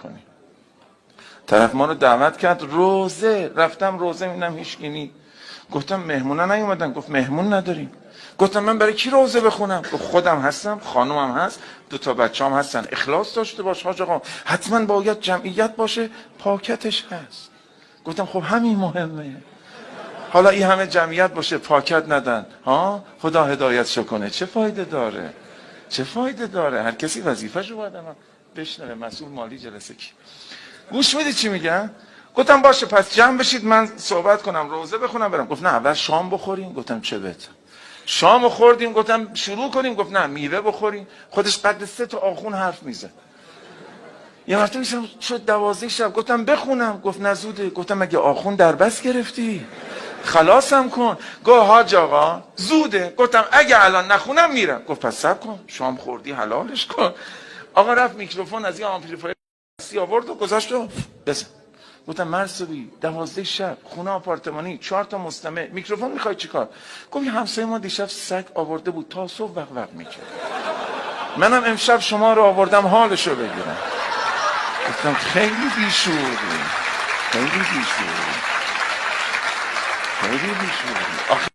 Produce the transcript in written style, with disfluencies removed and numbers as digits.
کنی. طرف ما رو دعوت کرد روزه، رفتم روزه میبینم هیچکی نی. گفتم مهمونا نیومدن؟ گفت مهمون نداریم. گفتم من برای کی روزه بخونم؟ گفت خودم هستم، خانومم هست، 2 بچه‌ام هستن. اخلاص داشته باش حاج آقا، حتما باید جمعیت باشه، پاکتش هست. گفتم خب همین مهمه. حالا این همه جمعیت باشه پاکت ندن، ها خدا هدایتشو کنه، چه فایده داره؟ چه فایده داره؟ هر کسی وظیفه‌شو باید بشنوه. مسئول مالی جلسه کی؟ گوش میدی چی میگن؟ گفتم باشه پس جمع بشید من صحبت کنم، روزه بخونم برم. گفت نه اول شام بخوریم. گفتم چه بهتر. شام خوردیم، گفتم شروع کنیم. گفت نه میوه بخوریم. خودش قد 3 تا آخون حرف میزه. یه مرتبه میشم شد 12 شب. گفتم بخونم. گفت نه زوده. گفتم مگه آخون در بس گرفتی؟ خلاصم کن. گفت حاج آقا زوده. گفتم اگه الان نخونم میرم. گفت پس صبر کن، شام خوردی حلالش کن. آقا رفت میکروفون از این آمپلیفایر آورد و گذاشت و بزن. گفتم مرسوی 12 شب خونه آپارتمانی 4 تا مستمع، میکروفون میخوای چیکار؟ گفت همسایه ما دیشب سگ آورده بود تا صبح وق میکرد، منم امشب شما رو آوردم حالشو بگیرم. گفتم خیلی بیشوری، خیلی بیشوری، خیلی بیشوری.